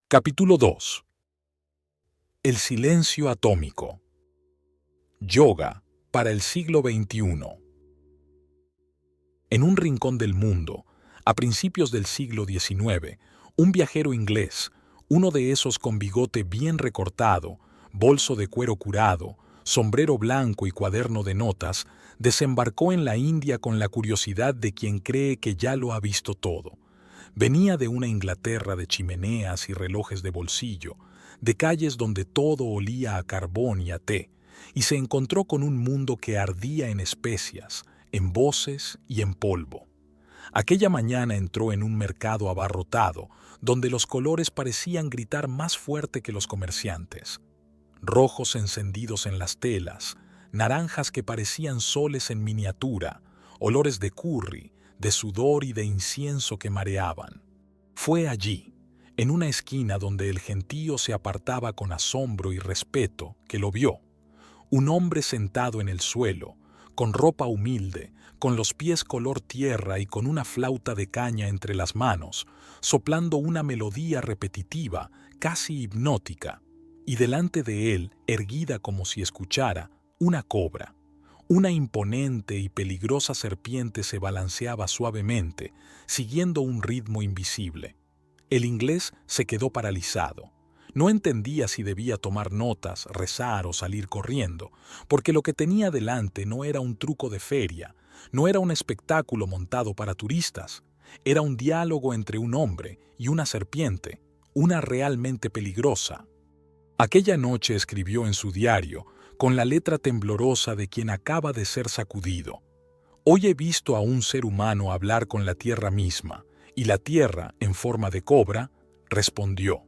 Capítulo 2. El silencio atómico. Yoga para el siglo XXI. En un rincón del mundo, a principios del siglo XIX, un viajero inglés, uno de esos con bigote bien recortado, bolso de cuero curado, sombrero blanco y cuaderno de notas, desembarcó en la India con la curiosidad de quien cree que ya lo ha visto todo. Venía de una Inglaterra de chimeneas y relojes de bolsillo, de calles donde todo olía a carbón y a té, y se encontró con un mundo que ardía en especias, en voces y en polvo. Aquella mañana entró en un mercado abarrotado, donde los colores parecían gritar más fuerte que los comerciantes. Rojos encendidos en las telas, naranjas que parecían soles en miniatura, olores de curry, de sudor y de incienso que mareaban. Fue allí, en una esquina donde el gentío se apartaba con asombro y respeto, que lo vio. Un hombre sentado en el suelo, con ropa humilde, con los pies color tierra y con una flauta de caña entre las manos, soplando una melodía repetitiva, casi hipnótica, y delante de él, erguida como si escuchara, una cobra. Una imponente y peligrosa serpiente se balanceaba suavemente, siguiendo un ritmo invisible. El inglés se quedó paralizado. No entendía si debía tomar notas, rezar o salir corriendo, porque lo que tenía delante no era un truco de feria, no era un espectáculo montado para turistas, era un diálogo entre un hombre y una serpiente, una realmente peligrosa. Aquella noche escribió en su diario, con la letra temblorosa de quien acaba de ser sacudido: «Hoy he visto a un ser humano hablar con la tierra misma, y la tierra, en forma de cobra, respondió».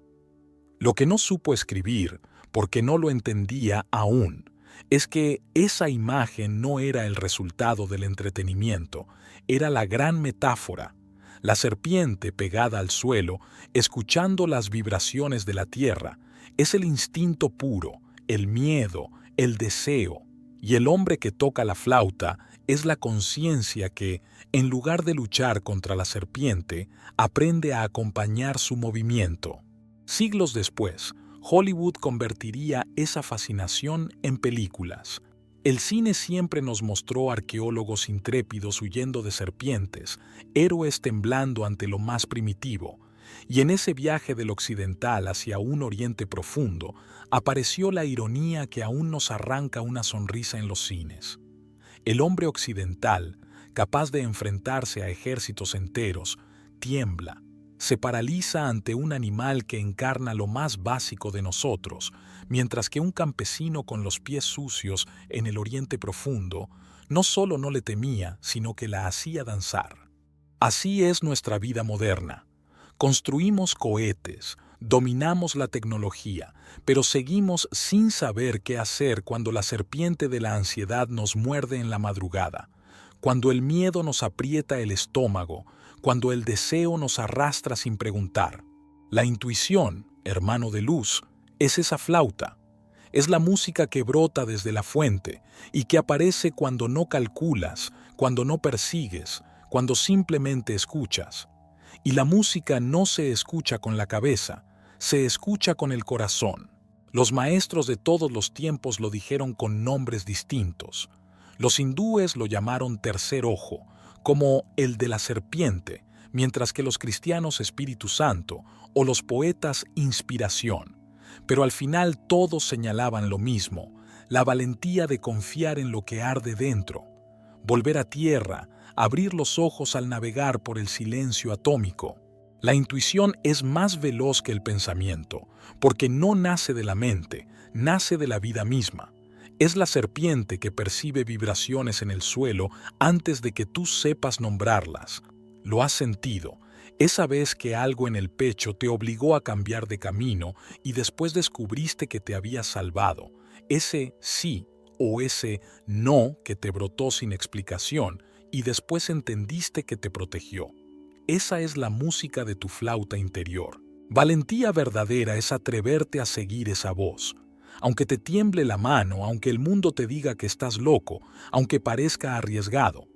Lo que no supo escribir, porque no lo entendía aún, es que esa imagen no era el resultado del entretenimiento, era la gran metáfora. La serpiente pegada al suelo, escuchando las vibraciones de la tierra, es el instinto puro, el miedo, el deseo, y el hombre que toca la flauta es la conciencia que, en lugar de luchar contra la serpiente, aprende a acompañar su movimiento. Siglos después, Hollywood convertiría esa fascinación en películas. El cine siempre nos mostró arqueólogos intrépidos huyendo de serpientes, héroes temblando ante lo más primitivo, y en ese viaje del occidental hacia un oriente profundo, apareció la ironía que aún nos arranca una sonrisa en los cines. El hombre occidental, capaz de enfrentarse a ejércitos enteros, tiembla, se paraliza ante un animal que encarna lo más básico de nosotros, mientras que un campesino con los pies sucios en el Oriente Profundo no solo no le temía, sino que la hacía danzar. Así es nuestra vida moderna. Construimos cohetes, dominamos la tecnología, pero seguimos sin saber qué hacer cuando la serpiente de la ansiedad nos muerde en la madrugada, cuando el miedo nos aprieta el estómago, cuando el deseo nos arrastra sin preguntar. La intuición, hermano de luz, es esa flauta. Es la música que brota desde la fuente y que aparece cuando no calculas, cuando no persigues, cuando simplemente escuchas. Y la música no se escucha con la cabeza, se escucha con el corazón. Los maestros de todos los tiempos lo dijeron con nombres distintos. Los hindúes lo llamaron tercer ojo, como el de la serpiente, mientras que los cristianos Espíritu Santo o los poetas inspiración. Pero al final todos señalaban lo mismo, la valentía de confiar en lo que arde dentro, volver a tierra, abrir los ojos al navegar por el silencio atómico. La intuición es más veloz que el pensamiento, porque no nace de la mente, nace de la vida misma. Es la serpiente que percibe vibraciones en el suelo antes de que tú sepas nombrarlas. Lo has sentido, esa vez que algo en el pecho te obligó a cambiar de camino y después descubriste que te habías salvado. Ese sí o ese no que te brotó sin explicación y después entendiste que te protegió. Esa es la música de tu flauta interior. Valentía verdadera es atreverte a seguir esa voz. Aunque te tiemble la mano, aunque el mundo te diga que estás loco, aunque parezca arriesgado.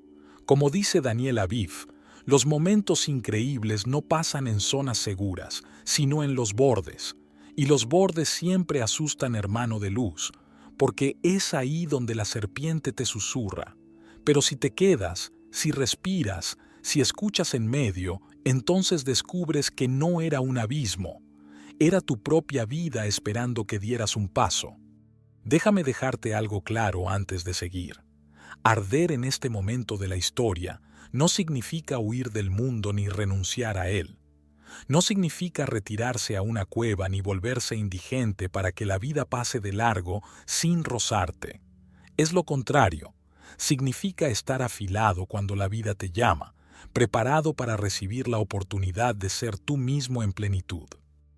Como dice Daniel Aviv, Los momentos increíbles no pasan en zonas seguras, sino en los bordes. Y los bordes siempre asustan, hermano de luz, porque es ahí donde la serpiente te susurra. Pero si te quedas, si respiras, si escuchas en medio, entonces descubres que no era un abismo, era tu propia vida esperando que dieras un paso. Déjame dejarte algo claro antes de seguir. Arder en este momento de la historia no significa huir del mundo ni renunciar a él. No significa retirarse a una cueva ni volverse indigente para que la vida pase de largo sin rozarte. Es lo contrario. Significa estar afilado cuando la vida te llama, preparado para recibir la oportunidad de ser tú mismo en plenitud.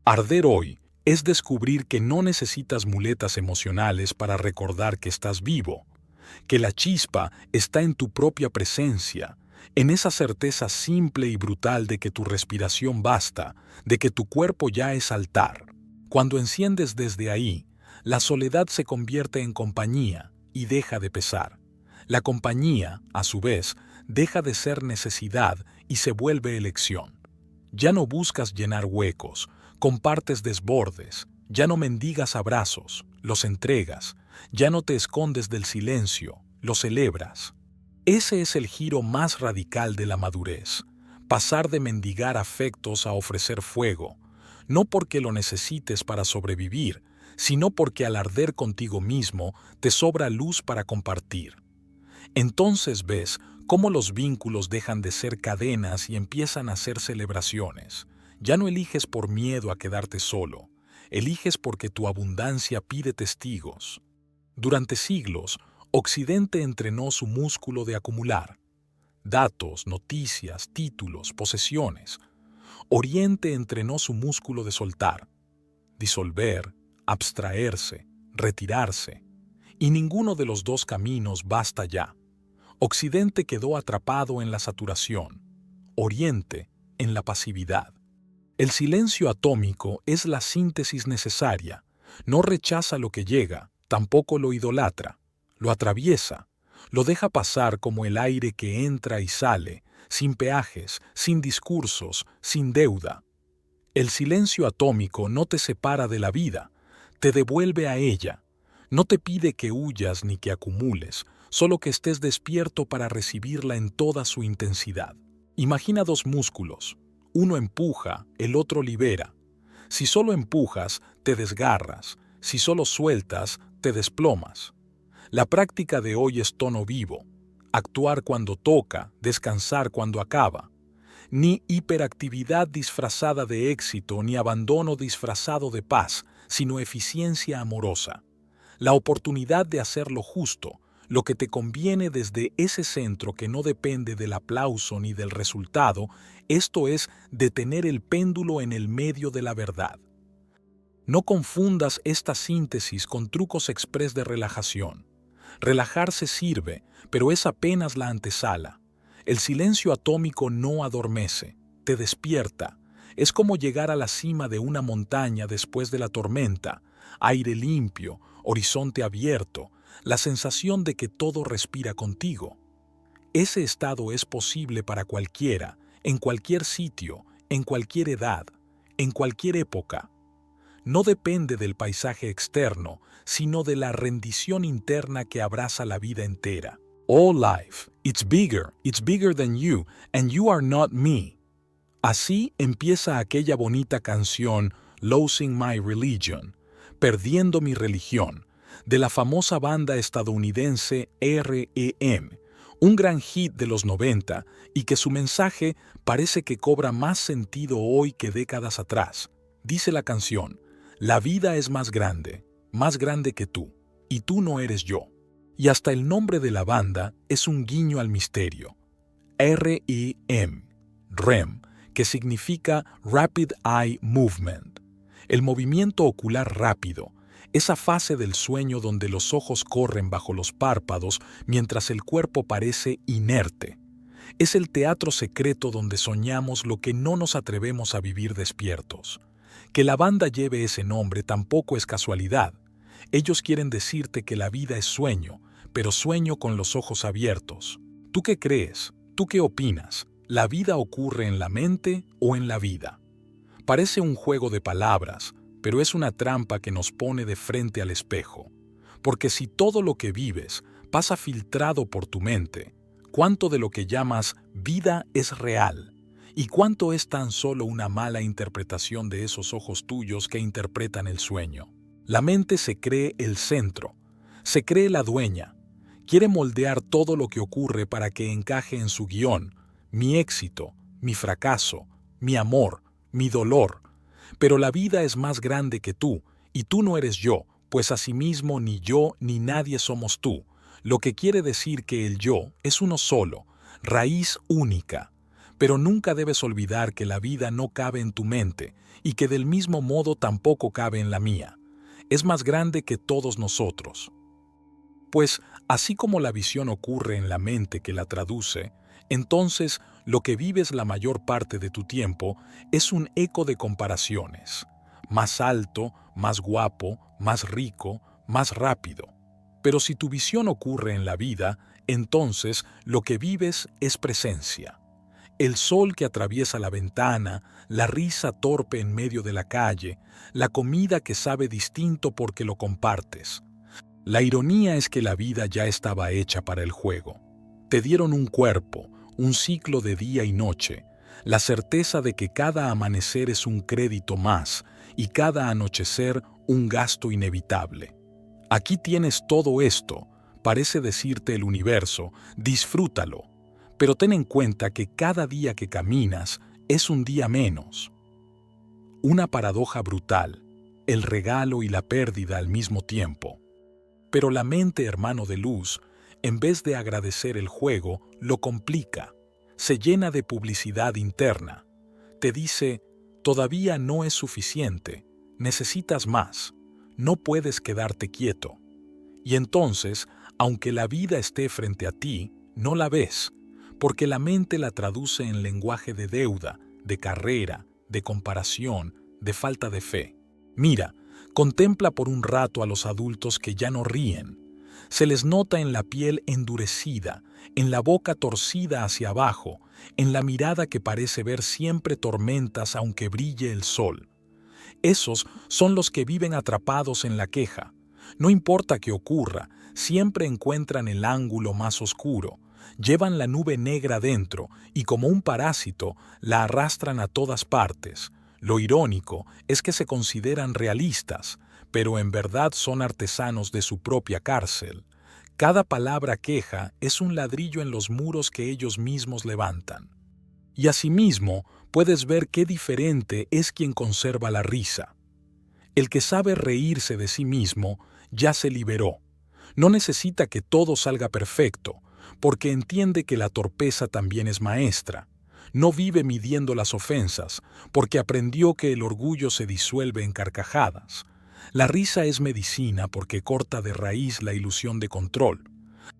Arder hoy es descubrir que no necesitas muletas emocionales para recordar que estás vivo, que la chispa está en tu propia presencia, en esa certeza simple y brutal de que tu respiración basta, de que tu cuerpo ya es altar. Cuando enciendes desde ahí, la soledad se convierte en compañía y deja de pesar. La compañía, a su vez, deja de ser necesidad y se vuelve elección. Ya no buscas llenar huecos, compartes desbordes, ya no mendigas abrazos, los entregas, ya no te escondes del silencio, lo celebras. Ese es el giro más radical de la madurez, pasar de mendigar afectos a ofrecer fuego, no porque lo necesites para sobrevivir, sino porque al arder contigo mismo te sobra luz para compartir. Entonces ves cómo los vínculos dejan de ser cadenas y empiezan a ser celebraciones. Ya no eliges por miedo a quedarte solo, eliges porque tu abundancia pide testigos. Durante siglos, Occidente entrenó su músculo de acumular. Datos, noticias, títulos, posesiones. Oriente entrenó su músculo de soltar, disolver, abstraerse, retirarse. Y ninguno de los dos caminos basta ya. Occidente quedó atrapado en la saturación, Oriente en la pasividad. El silencio atómico es la síntesis necesaria. No rechaza lo que llega, tampoco lo idolatra. Lo atraviesa, lo deja pasar como el aire que entra y sale, sin peajes, sin discursos, sin deuda. El silencio atómico no te separa de la vida, te devuelve a ella. No te pide que huyas ni que acumules, solo que estés despierto para recibirla en toda su intensidad. Imagina dos músculos. Uno empuja, el otro libera. Si solo empujas, te desgarras. Si solo sueltas, te desplomas. La práctica de hoy es tono vivo. Actuar cuando toca, descansar cuando acaba. Ni hiperactividad disfrazada de éxito, ni abandono disfrazado de paz, sino eficiencia amorosa. La oportunidad de hacer lo justo, lo que te conviene desde ese centro que no depende del aplauso ni del resultado, esto es, detener el péndulo en el medio de la verdad. No confundas esta síntesis con trucos exprés de relajación. Relajarse sirve, pero es apenas la antesala. El silencio atómico no adormece, te despierta. Es como llegar a la cima de una montaña después de la tormenta, aire limpio, horizonte abierto, la sensación de que todo respira contigo. Ese estado es posible para cualquiera, en cualquier sitio, en cualquier edad, en cualquier época. No depende del paisaje externo, sino de la rendición interna que abraza la vida entera. All life, it's bigger than you, and you are not me. Así empieza aquella bonita canción Losing My Religion, Perdiendo mi religión, de la famosa banda estadounidense R.E.M., un gran hit de los 90 y que su mensaje parece que cobra más sentido hoy que décadas atrás. Dice la canción: la vida es más grande que tú, y tú no eres yo. Y hasta el nombre de la banda es un guiño al misterio. R.E.M., REM, que significa Rapid Eye Movement, el movimiento ocular rápido, esa fase del sueño donde los ojos corren bajo los párpados mientras el cuerpo parece inerte. Es el teatro secreto donde soñamos lo que no nos atrevemos a vivir despiertos. Que la banda lleve ese nombre tampoco es casualidad. Ellos quieren decirte que la vida es sueño, pero sueño con los ojos abiertos. ¿Tú qué crees? ¿Tú qué opinas? ¿La vida ocurre en la mente o en la vida? Parece un juego de palabras, pero es una trampa que nos pone de frente al espejo. Porque si todo lo que vives pasa filtrado por tu mente, ¿cuánto de lo que llamas vida es real? ¿Y cuánto es tan solo una mala interpretación de esos ojos tuyos que interpretan el sueño? La mente se cree el centro, se cree la dueña, quiere moldear todo lo que ocurre para que encaje en su guión, mi éxito, mi fracaso, mi amor, mi dolor. Pero la vida es más grande que tú, y tú no eres yo, pues asimismo ni yo ni nadie somos tú, lo que quiere decir que el yo es uno solo, raíz única. Pero nunca debes olvidar que la vida no cabe en tu mente, y que del mismo modo tampoco cabe en la mía. Es más grande que todos nosotros. Pues, así como la visión ocurre en la mente que la traduce, entonces lo que vives la mayor parte de tu tiempo es un eco de comparaciones. Más alto, más guapo, más rico, más rápido. Pero si tu visión ocurre en la vida, entonces lo que vives es presencia. El sol que atraviesa la ventana, la risa torpe en medio de la calle, la comida que sabe distinto porque lo compartes. La ironía es que la vida ya estaba hecha para el juego. Te dieron un cuerpo, un ciclo de día y noche, la certeza de que cada amanecer es un crédito más y cada anochecer un gasto inevitable. Aquí tienes todo esto, parece decirte el universo, disfrútalo, pero ten en cuenta que cada día que caminas es un día menos. Una paradoja brutal, el regalo y la pérdida al mismo tiempo. Pero la mente, hermano de luz, en vez de agradecer el juego, lo complica, se llena de publicidad interna. Te dice, todavía no es suficiente, necesitas más, no puedes quedarte quieto. Y entonces, aunque la vida esté frente a ti, no la ves, porque la mente la traduce en lenguaje de deuda, de carrera, de comparación, de falta de fe. Mira, contempla por un rato a los adultos que ya no ríen. Se les nota en la piel endurecida, en la boca torcida hacia abajo, en la mirada que parece ver siempre tormentas aunque brille el sol. Esos son los que viven atrapados en la queja. No importa qué ocurra, siempre encuentran el ángulo más oscuro, llevan la nube negra dentro y como un parásito la arrastran a todas partes. Lo irónico es que se consideran realistas, pero en verdad son artesanos de su propia cárcel. Cada palabra queja es un ladrillo en los muros que ellos mismos levantan. Y asimismo puedes ver qué diferente es quien conserva la risa. El que sabe reírse de sí mismo ya se liberó. No necesita que todo salga perfecto, porque entiende que la torpeza también es maestra. No vive midiendo las ofensas, porque aprendió que el orgullo se disuelve en carcajadas. La risa es medicina porque corta de raíz la ilusión de control.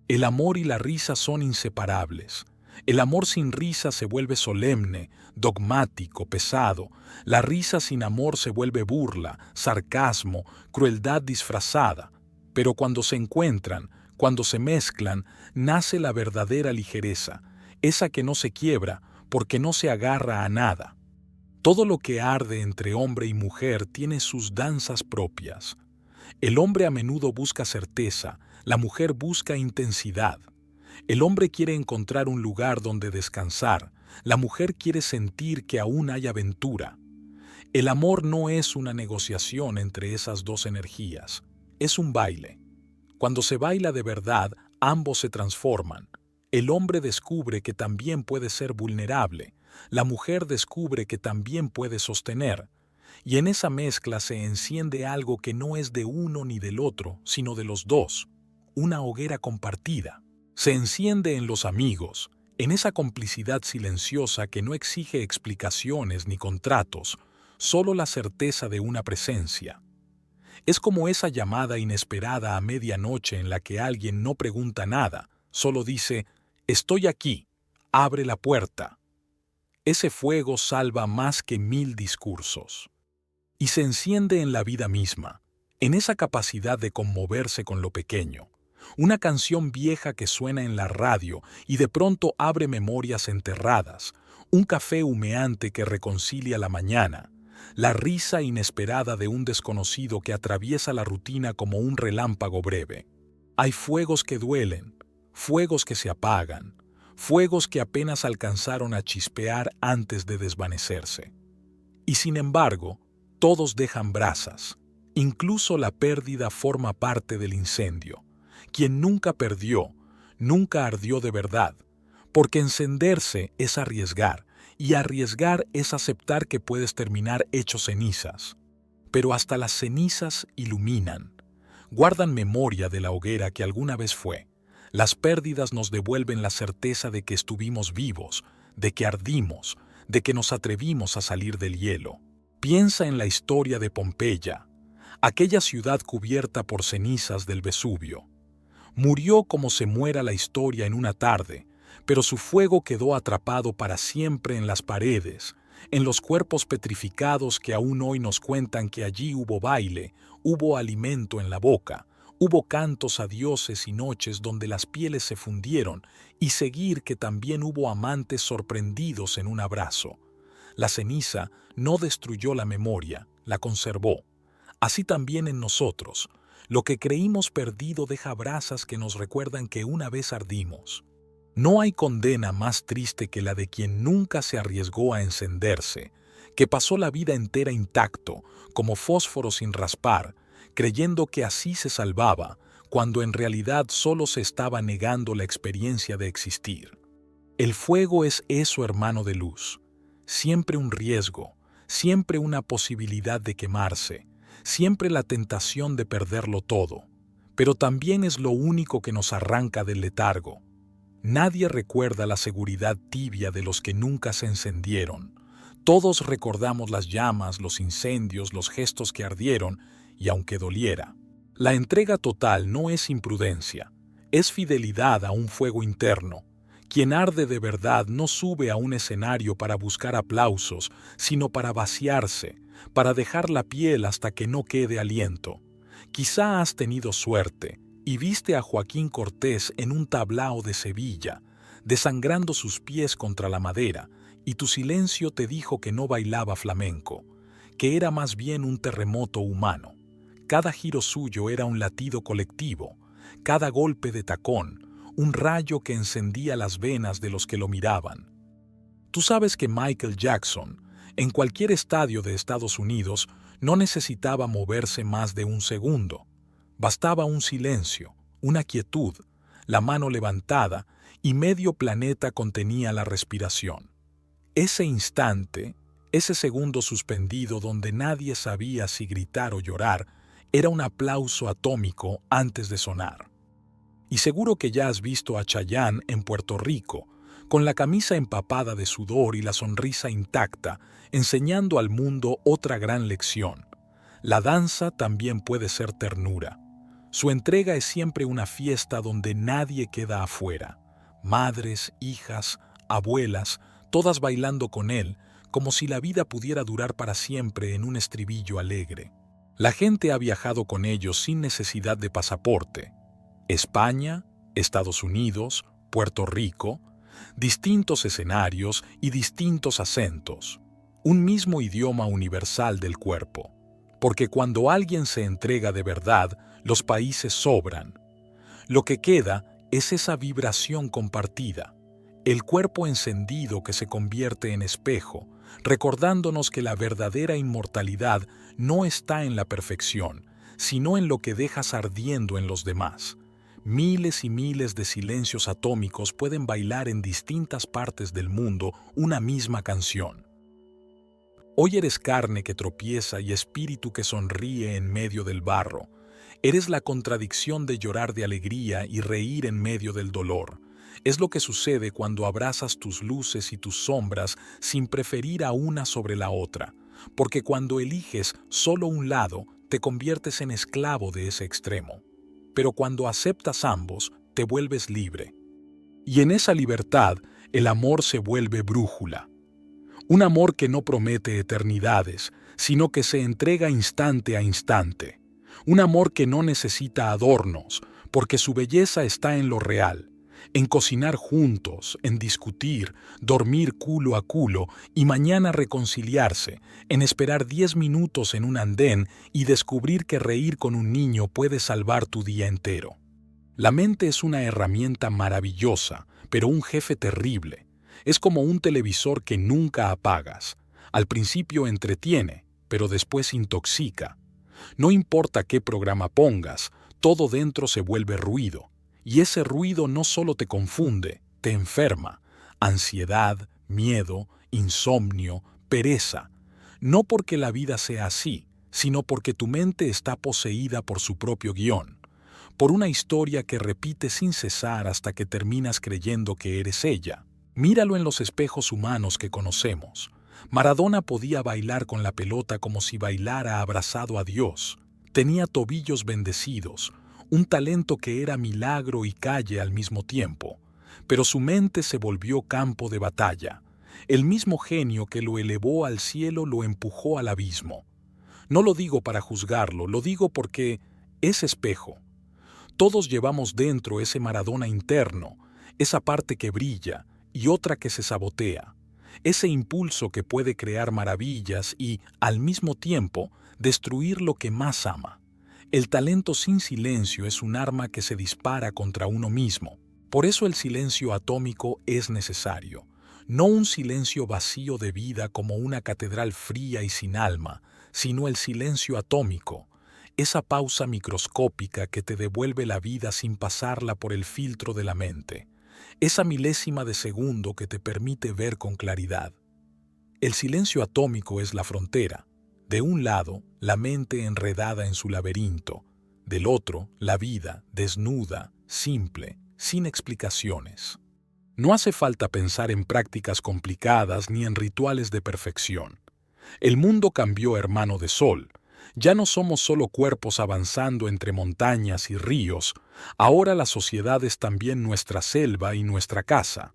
El amor y la risa son inseparables. El amor sin risa se vuelve solemne, dogmático, pesado. La risa sin amor se vuelve burla, sarcasmo, crueldad disfrazada. Pero cuando se encuentran, cuando se mezclan, nace la verdadera ligereza, esa que no se quiebra porque no se agarra a nada. Todo lo que arde entre hombre y mujer tiene sus danzas propias. El hombre a menudo busca certeza, la mujer busca intensidad. El hombre quiere encontrar un lugar donde descansar, la mujer quiere sentir que aún hay aventura. El amor no es una negociación entre esas dos energías, es un baile. Cuando se baila de verdad, ambos se transforman. El hombre descubre que también puede ser vulnerable, la mujer descubre que también puede sostener, y en esa mezcla se enciende algo que no es de uno ni del otro, sino de los dos, una hoguera compartida. Se enciende en los amigos, en esa complicidad silenciosa que no exige explicaciones ni contratos, solo la certeza de una presencia. Es como esa llamada inesperada a medianoche en la que alguien no pregunta nada, solo dice, «Estoy aquí, abre la puerta». Ese fuego salva más que 1000 discursos. Y se enciende en la vida misma, en esa capacidad de conmoverse con lo pequeño. Una canción vieja que suena en la radio y de pronto abre memorias enterradas, un café humeante que reconcilia la mañana, la risa inesperada de un desconocido que atraviesa la rutina como un relámpago breve. Hay fuegos que duelen, fuegos que se apagan, fuegos que apenas alcanzaron a chispear antes de desvanecerse. Y sin embargo, todos dejan brasas. Incluso la pérdida forma parte del incendio. Quien nunca perdió, nunca ardió de verdad, porque encenderse es arriesgar, y arriesgar es aceptar que puedes terminar hecho cenizas. Pero hasta las cenizas iluminan, guardan memoria de la hoguera que alguna vez fue. Las pérdidas nos devuelven la certeza de que estuvimos vivos, de que ardimos, de que nos atrevimos a salir del hielo. Piensa en la historia de Pompeya, aquella ciudad cubierta por cenizas del Vesubio. Murió como se muera la historia en una tarde, pero su fuego quedó atrapado para siempre en las paredes, en los cuerpos petrificados que aún hoy nos cuentan que allí hubo baile, hubo alimento en la boca, hubo cantos a dioses y noches donde las pieles se fundieron, y seguir que también hubo amantes sorprendidos en un abrazo. La ceniza no destruyó la memoria, la conservó. Así también en nosotros, lo que creímos perdido deja brasas que nos recuerdan que una vez ardimos. No hay condena más triste que la de quien nunca se arriesgó a encenderse, que pasó la vida entera intacto, como fósforo sin raspar, creyendo que así se salvaba, cuando en realidad solo se estaba negando la experiencia de existir. El fuego es eso, hermano de luz. Siempre un riesgo, siempre una posibilidad de quemarse, siempre la tentación de perderlo todo, pero también es lo único que nos arranca del letargo. Nadie recuerda la seguridad tibia de los que nunca se encendieron. Todos recordamos las llamas, los incendios, los gestos que ardieron, y aunque doliera. La entrega total no es imprudencia, es fidelidad a un fuego interno. Quien arde de verdad no sube a un escenario para buscar aplausos, sino para vaciarse, para dejar la piel hasta que no quede aliento. Quizá has tenido suerte y viste a Joaquín Cortés en un tablao de Sevilla, desangrando sus pies contra la madera, y tu silencio te dijo que no bailaba flamenco, que era más bien un terremoto humano. Cada giro suyo era un latido colectivo, cada golpe de tacón, un rayo que encendía las venas de los que lo miraban. Tú sabes que Michael Jackson, en cualquier estadio de Estados Unidos, no necesitaba moverse más de un segundo. Bastaba un silencio, una quietud, la mano levantada, y medio planeta contenía la respiración. Ese instante, ese segundo suspendido donde nadie sabía si gritar o llorar, era un aplauso atómico antes de sonar. Y seguro que ya has visto a Chayanne en Puerto Rico, con la camisa empapada de sudor y la sonrisa intacta, enseñando al mundo otra gran lección. La danza también puede ser ternura. Su entrega es siempre una fiesta donde nadie queda afuera. Madres, hijas, abuelas, todas bailando con él, como si la vida pudiera durar para siempre en un estribillo alegre. La gente ha viajado con ellos sin necesidad de pasaporte. España, Estados Unidos, Puerto Rico, distintos escenarios y distintos acentos. Un mismo idioma universal del cuerpo. Porque cuando alguien se entrega de verdad, los países sobran. Lo que queda es esa vibración compartida, el cuerpo encendido que se convierte en espejo, recordándonos que la verdadera inmortalidad no está en la perfección, sino en lo que dejas ardiendo en los demás. Miles y miles de silencios atómicos pueden bailar en distintas partes del mundo una misma canción. Hoy eres carne que tropieza y espíritu que sonríe en medio del barro. Eres la contradicción de llorar de alegría y reír en medio del dolor. Es lo que sucede cuando abrazas tus luces y tus sombras sin preferir a una sobre la otra, porque cuando eliges solo un lado, te conviertes en esclavo de ese extremo. Pero cuando aceptas ambos, te vuelves libre. Y en esa libertad, el amor se vuelve brújula. Un amor que no promete eternidades, sino que se entrega instante a instante. Un amor que no necesita adornos, porque su belleza está en lo real, en cocinar juntos, en discutir, dormir culo a culo y mañana reconciliarse, en esperar 10 minutos en un andén y descubrir que reír con un niño puede salvar tu día entero. La mente es una herramienta maravillosa, pero un jefe terrible. Es como un televisor que nunca apagas. Al principio entretiene, pero después intoxica. No importa qué programa pongas, todo dentro se vuelve ruido. Y ese ruido no solo te confunde, te enferma. Ansiedad, miedo, insomnio, pereza. No porque la vida sea así, sino porque tu mente está poseída por su propio guión, por una historia que repite sin cesar hasta que terminas creyendo que eres ella. Míralo en los espejos humanos que conocemos. Maradona podía bailar con la pelota como si bailara abrazado a Dios. Tenía tobillos bendecidos, un talento que era milagro y calle al mismo tiempo. Pero su mente se volvió campo de batalla. El mismo genio que lo elevó al cielo lo empujó al abismo. No lo digo para juzgarlo, lo digo porque es espejo. Todos llevamos dentro ese Maradona interno, esa parte que brilla y otra que se sabotea, ese impulso que puede crear maravillas y, al mismo tiempo, destruir lo que más ama. El talento sin silencio es un arma que se dispara contra uno mismo. Por eso el silencio atómico es necesario. No un silencio vacío de vida como una catedral fría y sin alma, sino el silencio atómico, esa pausa microscópica que te devuelve la vida sin pasarla por el filtro de la mente, esa milésima de segundo que te permite ver con claridad. El silencio atómico es la frontera. De un lado, la mente enredada en su laberinto, del otro, la vida, desnuda, simple, sin explicaciones. No hace falta pensar en prácticas complicadas ni en rituales de perfección. El mundo cambió, hermano de sol. Ya no somos solo cuerpos avanzando entre montañas y ríos, ahora la sociedad es también nuestra selva y nuestra casa.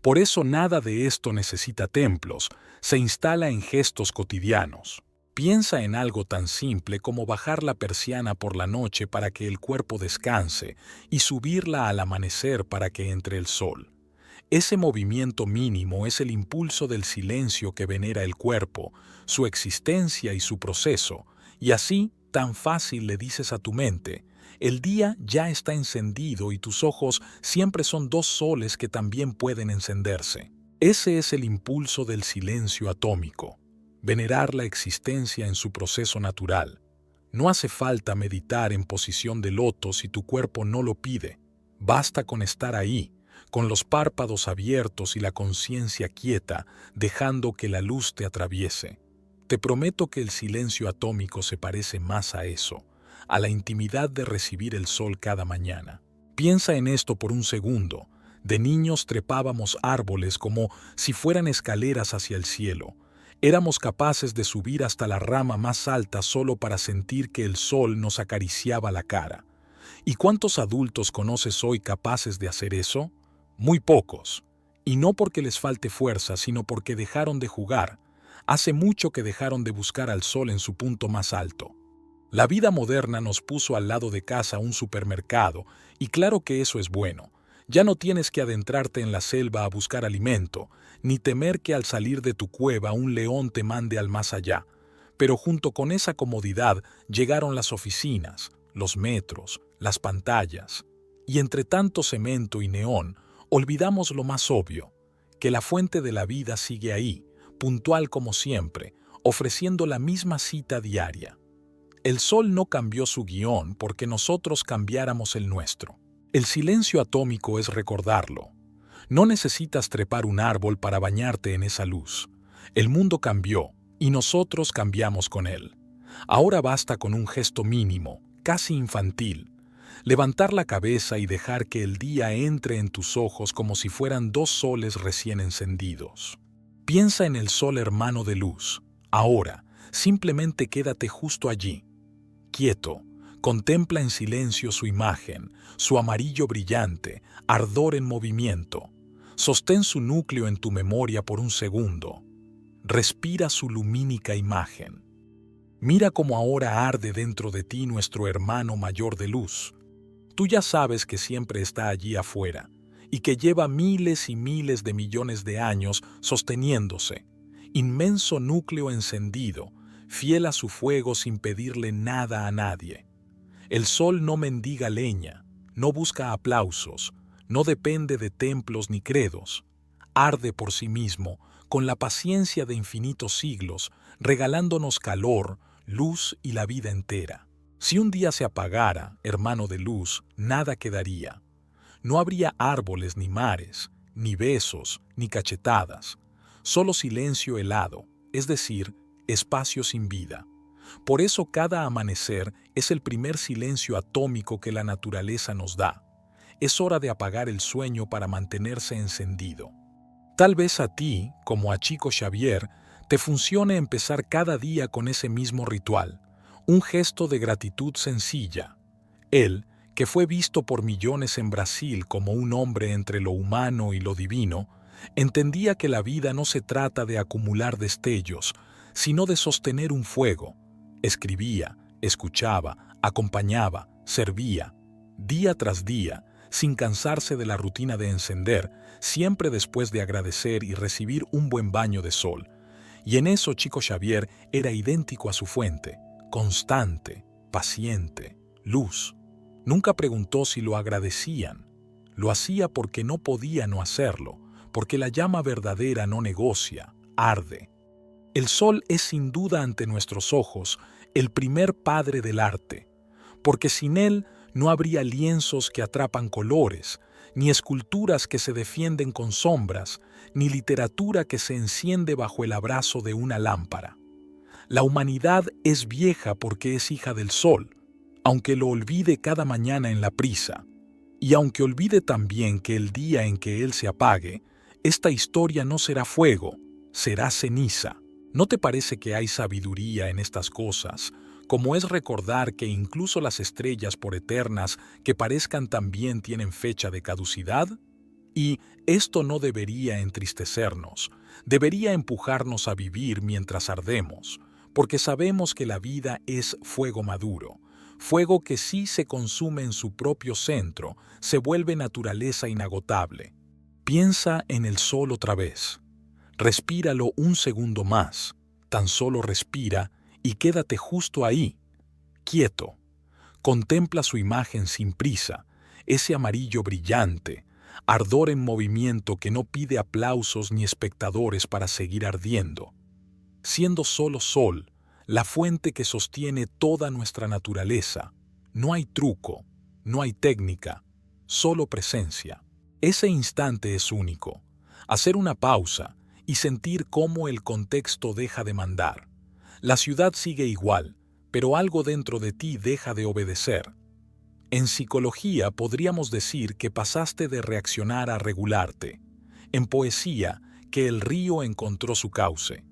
Por eso nada de esto necesita templos, se instala en gestos cotidianos. Piensa en algo tan simple como bajar la persiana por la noche para que el cuerpo descanse y subirla al amanecer para que entre el sol. Ese movimiento mínimo es el impulso del silencio que venera el cuerpo, su existencia y su proceso, y así, tan fácil le dices a tu mente, el día ya está encendido y tus ojos siempre son dos soles que también pueden encenderse. Ese es el impulso del silencio atómico, venerar la existencia en su proceso natural. No hace falta meditar en posición de loto si tu cuerpo no lo pide, basta con estar ahí, con los párpados abiertos y la conciencia quieta, dejando que la luz te atraviese. Te prometo que el silencio atómico se parece más a eso, a la intimidad de recibir el sol cada mañana. Piensa en esto por un segundo. De niños trepábamos árboles como si fueran escaleras hacia el cielo. Éramos capaces de subir hasta la rama más alta solo para sentir que el sol nos acariciaba la cara. ¿Y cuántos adultos conoces hoy capaces de hacer eso? Muy pocos. Y no porque les falte fuerza, sino porque dejaron de jugar. Hace mucho que dejaron de buscar al sol en su punto más alto. La vida moderna nos puso al lado de casa un supermercado, y claro que eso es bueno. Ya no tienes que adentrarte en la selva a buscar alimento, ni temer que al salir de tu cueva un león te mande al más allá. Pero junto con esa comodidad llegaron las oficinas, los metros, las pantallas. Y entre tanto cemento y neón, olvidamos lo más obvio, que la fuente de la vida sigue ahí, puntual como siempre, ofreciendo la misma cita diaria. El sol no cambió su guión porque nosotros cambiáramos el nuestro. El silencio atómico es recordarlo. No necesitas trepar un árbol para bañarte en esa luz. El mundo cambió y nosotros cambiamos con él. Ahora basta con un gesto mínimo, casi infantil. Levantar la cabeza y dejar que el día entre en tus ojos como si fueran dos soles recién encendidos. Piensa en el sol hermano de luz. Ahora, simplemente quédate justo allí, quieto. Contempla en silencio su imagen, su amarillo brillante, ardor en movimiento. Sostén su núcleo en tu memoria por un segundo. Respira su lumínica imagen. Mira cómo ahora arde dentro de ti nuestro hermano mayor de luz. Tú ya sabes que siempre está allí afuera y que lleva miles y miles de millones de años sosteniéndose, inmenso núcleo encendido, fiel a su fuego sin pedirle nada a nadie. El sol no mendiga leña, no busca aplausos, no depende de templos ni credos. Arde por sí mismo, con la paciencia de infinitos siglos, regalándonos calor, luz y la vida entera. Si un día se apagara, hermano de luz, nada quedaría. No habría árboles ni mares, ni besos, ni cachetadas. Solo silencio helado, es decir, espacio sin vida. Por eso cada amanecer es el primer silencio atómico que la naturaleza nos da. Es hora de apagar el sueño para mantenerse encendido. Tal vez a ti, como a Chico Xavier, te funcione empezar cada día con ese mismo ritual, un gesto de gratitud sencilla. Él, que fue visto por millones en Brasil como un hombre entre lo humano y lo divino, entendía que la vida no se trata de acumular destellos, sino de sostener un fuego. Escribía, escuchaba, acompañaba, servía, día tras día, sin cansarse de la rutina de encender, siempre después de agradecer y recibir un buen baño de sol. Y en eso Chico Xavier era idéntico a su fuente, constante, paciente, luz. Nunca preguntó si lo agradecían. Lo hacía porque no podía no hacerlo, porque la llama verdadera no negocia, arde. El sol es sin duda ante nuestros ojos el primer padre del arte, porque sin él no habría lienzos que atrapan colores, ni esculturas que se defienden con sombras, ni literatura que se enciende bajo el abrazo de una lámpara. La humanidad es vieja porque es hija del sol, aunque lo olvide cada mañana en la prisa, y aunque olvide también que el día en que él se apague, esta historia no será fuego, será ceniza. ¿No te parece que hay sabiduría en estas cosas, como es recordar que incluso las estrellas por eternas que parezcan también tienen fecha de caducidad? Y esto no debería entristecernos, debería empujarnos a vivir mientras ardemos, porque sabemos que la vida es fuego maduro, fuego que si se consume en su propio centro, se vuelve naturaleza inagotable. Piensa en el sol otra vez. Respíralo un segundo más, tan solo respira y quédate justo ahí, quieto. Contempla su imagen sin prisa, ese amarillo brillante, ardor en movimiento que no pide aplausos ni espectadores para seguir ardiendo. Siendo solo sol, la fuente que sostiene toda nuestra naturaleza, no hay truco, no hay técnica, solo presencia. Ese instante es único. Hacer una pausa y sentir cómo el contexto deja de mandar. La ciudad sigue igual, pero algo dentro de ti deja de obedecer. En psicología podríamos decir que pasaste de reaccionar a regularte. En poesía, que el río encontró su cauce.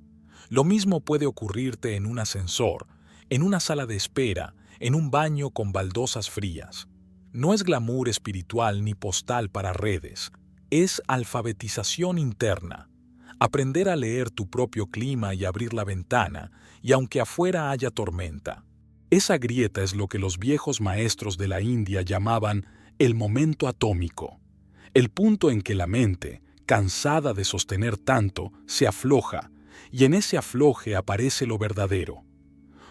Lo mismo puede ocurrirte en un ascensor, en una sala de espera, en un baño con baldosas frías. No es glamour espiritual ni postal para redes, es alfabetización interna. Aprender a leer tu propio clima y abrir la ventana, y aunque afuera haya tormenta. Esa grieta es lo que los viejos maestros de la India llamaban el momento atómico, el punto en que la mente, cansada de sostener tanto, se afloja, y en ese afloje aparece lo verdadero.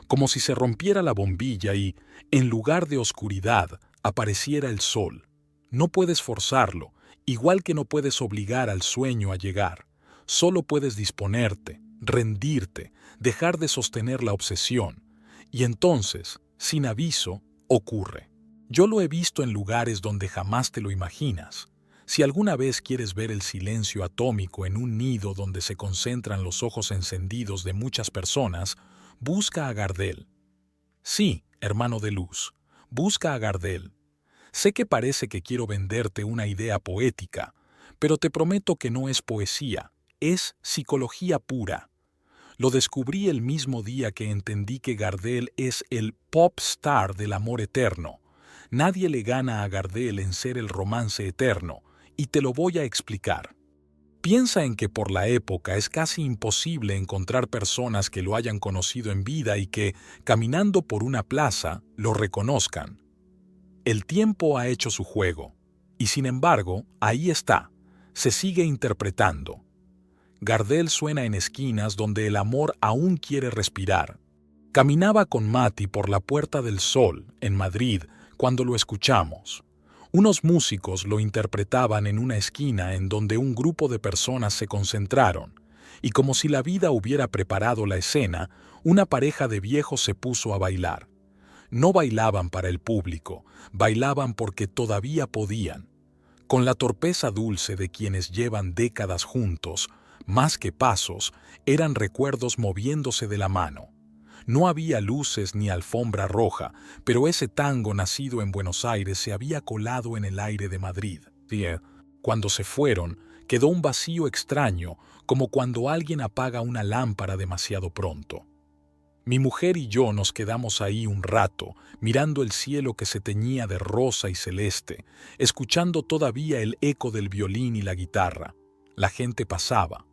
Como si se rompiera la bombilla y, en lugar de oscuridad, apareciera el sol. No puedes forzarlo, igual que no puedes obligar al sueño a llegar. Solo puedes disponerte, rendirte, dejar de sostener la obsesión. Y entonces, sin aviso, ocurre. Yo lo he visto en lugares donde jamás te lo imaginas. Si alguna vez quieres ver el silencio atómico en un nido donde se concentran los ojos encendidos de muchas personas, busca a Gardel. Sí, hermano de luz, busca a Gardel. Sé que parece que quiero venderte una idea poética, pero te prometo que no es poesía, es psicología pura. Lo descubrí el mismo día que entendí que Gardel es el pop star del amor eterno. Nadie le gana a Gardel en ser el romance eterno, y te lo voy a explicar. Piensa en que por la época es casi imposible encontrar personas que lo hayan conocido en vida y que, caminando por una plaza, lo reconozcan. El tiempo ha hecho su juego, y sin embargo, ahí está, se sigue interpretando. Gardel suena en esquinas donde el amor aún quiere respirar. Caminaba con Mati por la Puerta del Sol, en Madrid, cuando lo escuchamos. Unos músicos lo interpretaban en una esquina en donde un grupo de personas se concentraron, y como si la vida hubiera preparado la escena, una pareja de viejos se puso a bailar. No bailaban para el público, bailaban porque todavía podían. Con la torpeza dulce de quienes llevan décadas juntos, más que pasos, eran recuerdos moviéndose de la mano. No había luces ni alfombra roja, pero ese tango nacido en Buenos Aires se había colado en el aire de Madrid. Cuando se fueron, quedó un vacío extraño, como cuando alguien apaga una lámpara demasiado pronto. Mi mujer y yo nos quedamos ahí un rato, mirando el cielo que se teñía de rosa y celeste, escuchando todavía el eco del violín y la guitarra. La gente pasaba.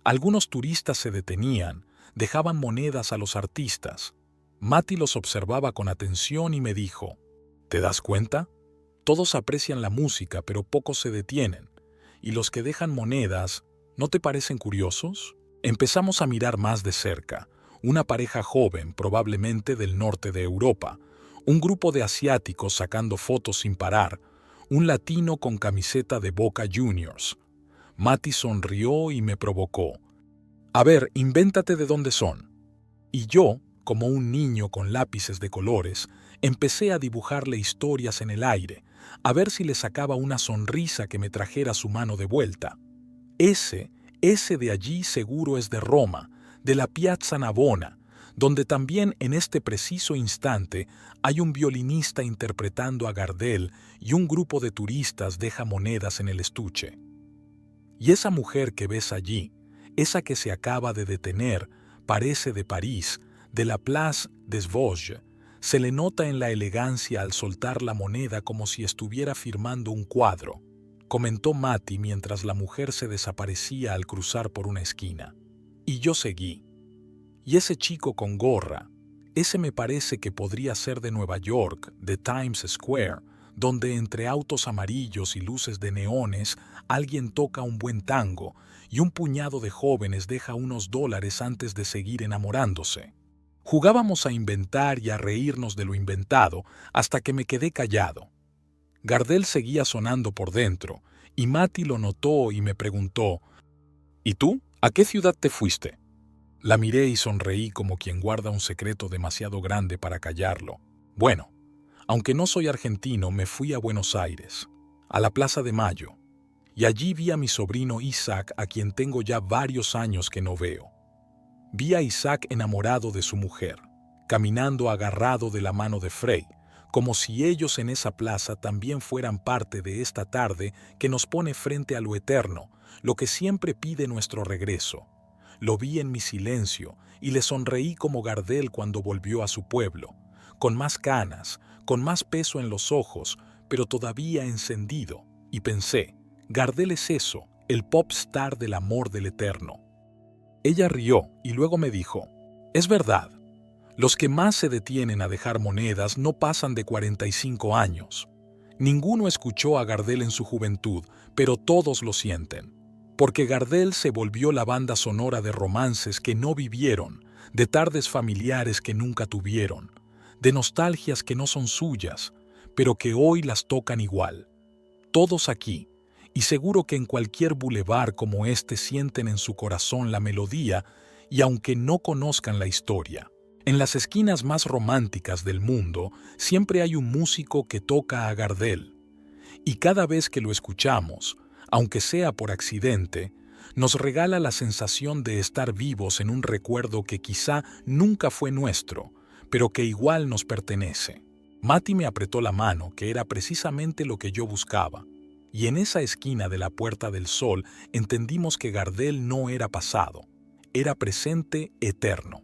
Algunos turistas se detenían, dejaban monedas a los artistas. Mati los observaba con atención y me dijo, ¿te das cuenta? Todos aprecian la música, pero pocos se detienen. Y los que dejan monedas, ¿no te parecen curiosos? Empezamos a mirar más de cerca. Una pareja joven, probablemente del norte de Europa, un grupo de asiáticos sacando fotos sin parar, un latino con camiseta de Boca Juniors. Mati sonrió y me provocó. A ver, invéntate de dónde son. Y yo, como un niño con lápices de colores, empecé a dibujarle historias en el aire, a ver si le sacaba una sonrisa que me trajera su mano de vuelta. Ese de allí seguro es de Roma, de la Piazza Navona, donde también en este preciso instante hay un violinista interpretando a Gardel y un grupo de turistas deja monedas en el estuche. Y esa mujer que ves allí, esa que se acaba de detener, parece de París, de la Place des Vosges. Se le nota en la elegancia al soltar la moneda como si estuviera firmando un cuadro, comentó Mati mientras la mujer se desaparecía al cruzar por una esquina. Y yo seguí. Y ese chico con gorra, ese me parece que podría ser de Nueva York, de Times Square, donde entre autos amarillos y luces de neones alguien toca un buen tango y un puñado de jóvenes deja unos dólares antes de seguir enamorándose. Jugábamos a inventar y a reírnos de lo inventado hasta que me quedé callado. Gardel seguía sonando por dentro y Mati lo notó y me preguntó, ¿y tú? ¿A qué ciudad te fuiste? La miré y sonreí como quien guarda un secreto demasiado grande para callarlo. Bueno, aunque no soy argentino, me fui a Buenos Aires, a la Plaza de Mayo, y allí vi a mi sobrino Isaac, a quien tengo ya varios años que no veo. Vi a Isaac enamorado de su mujer, caminando agarrado de la mano de Frei, como si ellos en esa plaza también fueran parte de esta tarde que nos pone frente a lo eterno, lo que siempre pide nuestro regreso. Lo vi en mi silencio y le sonreí como Gardel cuando volvió a su pueblo, con más canas, con más peso en los ojos, pero todavía encendido, y pensé, Gardel es eso, el pop star del amor del eterno. Ella rió y luego me dijo, es verdad, los que más se detienen a dejar monedas no pasan de 45 años. Ninguno escuchó a Gardel en su juventud, pero todos lo sienten. Porque Gardel se volvió la banda sonora de romances que no vivieron, de tardes familiares que nunca tuvieron, de nostalgias que no son suyas, pero que hoy las tocan igual. Todos aquí, y seguro que en cualquier bulevar como este sienten en su corazón la melodía, y aunque no conozcan la historia. En las esquinas más románticas del mundo siempre hay un músico que toca a Gardel, y cada vez que lo escuchamos, aunque sea por accidente, nos regala la sensación de estar vivos en un recuerdo que quizá nunca fue nuestro, pero que igual nos pertenece. Mati me apretó la mano, que era precisamente lo que yo buscaba, y en esa esquina de la Puerta del Sol entendimos que Gardel no era pasado, era presente eterno.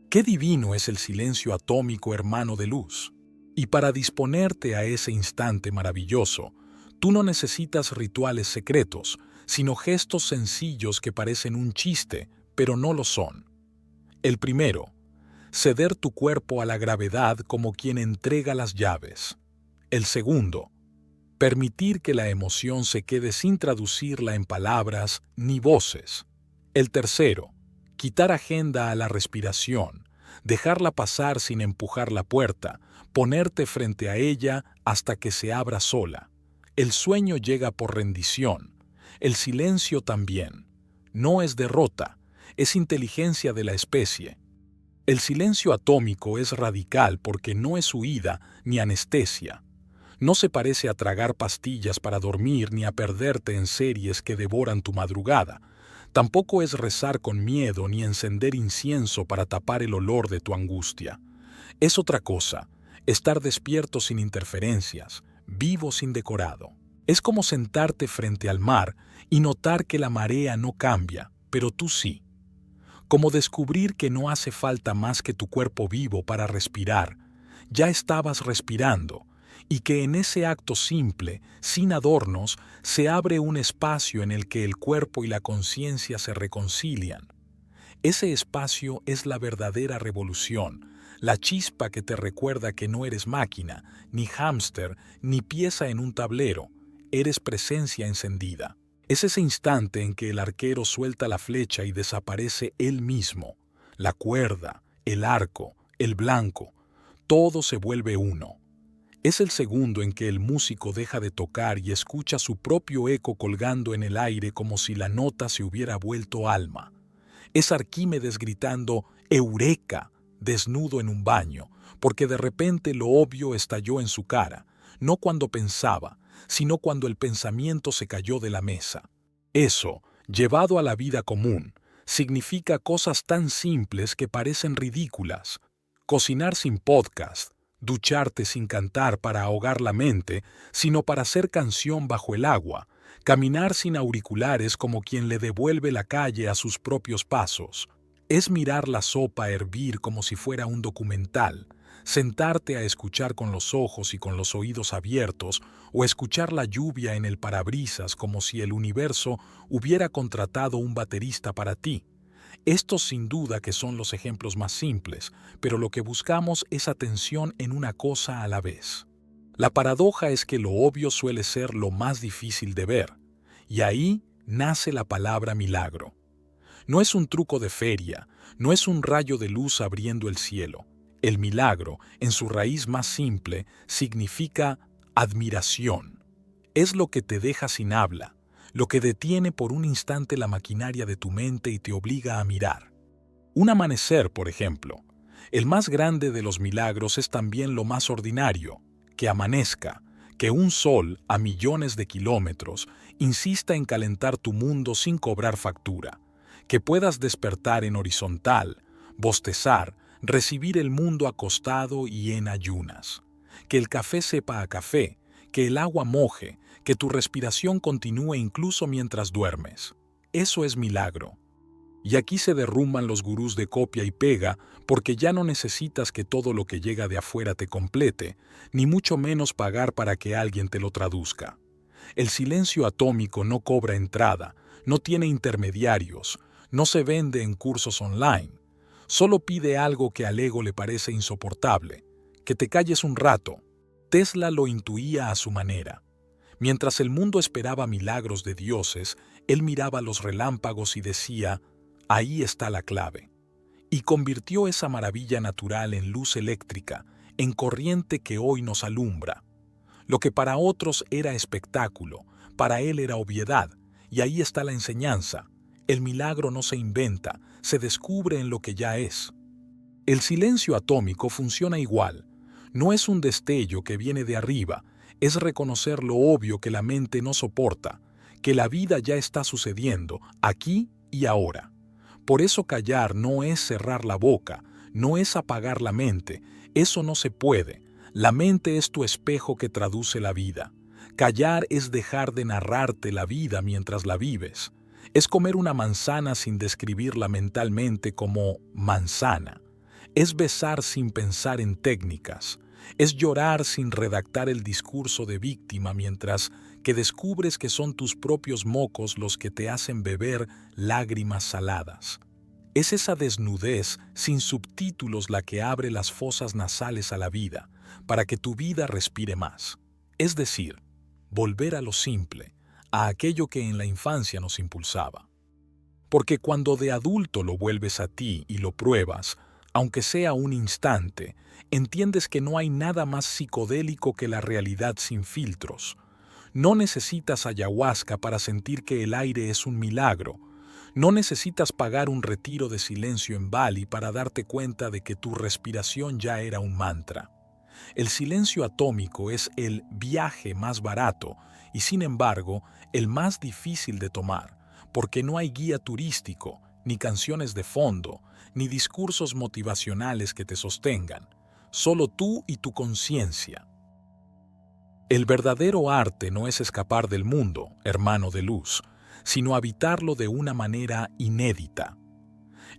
Qué divino es el silencio atómico, hermano de luz. Y para disponerte a ese instante maravilloso, tú no necesitas rituales secretos, sino gestos sencillos que parecen un chiste, pero no lo son. El primero, ceder tu cuerpo a la gravedad como quien entrega las llaves. El segundo, permitir que la emoción se quede sin traducirla en palabras ni voces. El tercero, quitar agenda a la respiración, dejarla pasar sin empujar la puerta, ponerte frente a ella hasta que se abra sola. El sueño llega por rendición, el silencio también. No es derrota, es inteligencia de la especie. El silencio atómico es radical porque no es huida ni anestesia. No se parece a tragar pastillas para dormir ni a perderte en series que devoran tu madrugada. Tampoco es rezar con miedo ni encender incienso para tapar el olor de tu angustia. Es otra cosa, estar despierto sin interferencias, vivo sin decorado. Es como sentarte frente al mar y notar que la marea no cambia, pero tú sí. Como descubrir que no hace falta más que tu cuerpo vivo para respirar. Ya estabas respirando, y que en ese acto simple, sin adornos, se abre un espacio en el que el cuerpo y la conciencia se reconcilian. Ese espacio es la verdadera revolución, la chispa que te recuerda que no eres máquina, ni hámster, ni pieza en un tablero, eres presencia encendida. Es ese instante en que el arquero suelta la flecha y desaparece él mismo, la cuerda, el arco, el blanco, todo se vuelve uno. Es el segundo en que el músico deja de tocar y escucha su propio eco colgando en el aire como si la nota se hubiera vuelto alma. Es Arquímedes gritando ¡Eureka!, desnudo en un baño, porque de repente lo obvio estalló en su cara, no cuando pensaba, sino cuando el pensamiento se cayó de la mesa. Eso, llevado a la vida común, significa cosas tan simples que parecen ridículas. Cocinar sin podcast, ducharte sin cantar para ahogar la mente, sino para hacer canción bajo el agua, caminar sin auriculares como quien le devuelve la calle a sus propios pasos. Es mirar la sopa hervir como si fuera un documental, sentarte a escuchar con los ojos y con los oídos abiertos, o escuchar la lluvia en el parabrisas como si el universo hubiera contratado un baterista para ti. Estos sin duda que son los ejemplos más simples, pero lo que buscamos es atención en una cosa a la vez. La paradoja es que lo obvio suele ser lo más difícil de ver, y ahí nace la palabra milagro. No es un truco de feria, no es un rayo de luz abriendo el cielo. El milagro, en su raíz más simple, significa admiración. Es lo que te deja sin habla, lo que detiene por un instante la maquinaria de tu mente y te obliga a mirar. Un amanecer, por ejemplo. El más grande de los milagros es también lo más ordinario, que amanezca, que un sol a millones de kilómetros insista en calentar tu mundo sin cobrar factura, que puedas despertar en horizontal, bostezar, recibir el mundo acostado y en ayunas, que el café sepa a café, que el agua moje, que tu respiración continúe incluso mientras duermes. Eso es milagro. Y aquí se derrumban los gurús de copia y pega porque ya no necesitas que todo lo que llega de afuera te complete, ni mucho menos pagar para que alguien te lo traduzca. El silencio atómico no cobra entrada, no tiene intermediarios, no se vende en cursos online. Solo pide algo que al ego le parece insoportable, que te calles un rato. Tesla lo intuía a su manera. Mientras el mundo esperaba milagros de dioses, él miraba los relámpagos y decía, ahí está la clave. Y convirtió esa maravilla natural en luz eléctrica, en corriente que hoy nos alumbra. Lo que para otros era espectáculo, para él era obviedad, y ahí está la enseñanza. El milagro no se inventa, se descubre en lo que ya es. El silencio atómico funciona igual. No es un destello que viene de arriba, es reconocer lo obvio que la mente no soporta, que la vida ya está sucediendo, aquí y ahora. Por eso callar no es cerrar la boca, no es apagar la mente, eso no se puede. La mente es tu espejo que traduce la vida. Callar es dejar de narrarte la vida mientras la vives. Es comer una manzana sin describirla mentalmente como manzana. Es besar sin pensar en técnicas. Es llorar sin redactar el discurso de víctima mientras que descubres que son tus propios mocos los que te hacen beber lágrimas saladas. Es esa desnudez sin subtítulos la que abre las fosas nasales a la vida, para que tu vida respire más. Es decir, volver a lo simple, a aquello que en la infancia nos impulsaba. Porque cuando de adulto lo vuelves a ti y lo pruebas, aunque sea un instante, entiendes que no hay nada más psicodélico que la realidad sin filtros. No necesitas ayahuasca para sentir que el aire es un milagro. No necesitas pagar un retiro de silencio en Bali para darte cuenta de que tu respiración ya era un mantra. El silencio atómico es el viaje más barato y, sin embargo, el más difícil de tomar, porque no hay guía turístico, ni canciones de fondo, ni discursos motivacionales que te sostengan. Solo tú y tu conciencia. El verdadero arte no es escapar del mundo, hermano de luz, sino habitarlo de una manera inédita.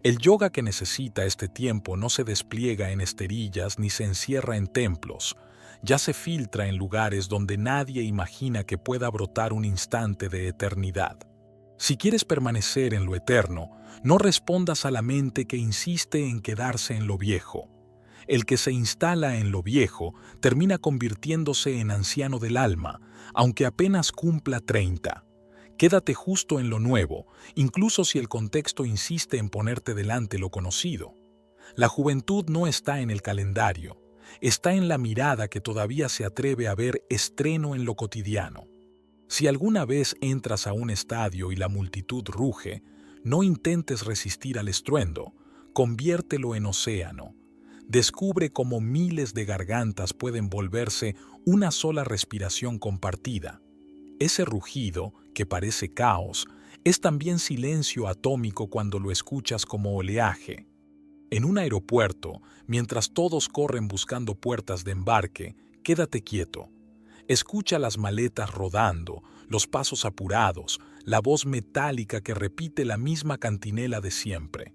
El yoga que necesita este tiempo no se despliega en esterillas ni se encierra en templos, ya se filtra en lugares donde nadie imagina que pueda brotar un instante de eternidad. Si quieres permanecer en lo eterno, no respondas a la mente que insiste en quedarse en lo viejo. El que se instala en lo viejo termina convirtiéndose en anciano del alma, aunque apenas cumpla 30. Quédate justo en lo nuevo, incluso si el contexto insiste en ponerte delante lo conocido. La juventud no está en el calendario, está en la mirada que todavía se atreve a ver estreno en lo cotidiano. Si alguna vez entras a un estadio y la multitud ruge, no intentes resistir al estruendo, conviértelo en océano. Descubre cómo miles de gargantas pueden volverse una sola respiración compartida. Ese rugido, que parece caos, es también silencio atómico cuando lo escuchas como oleaje. En un aeropuerto, mientras todos corren buscando puertas de embarque, quédate quieto. Escucha las maletas rodando, los pasos apurados, la voz metálica que repite la misma cantinela de siempre.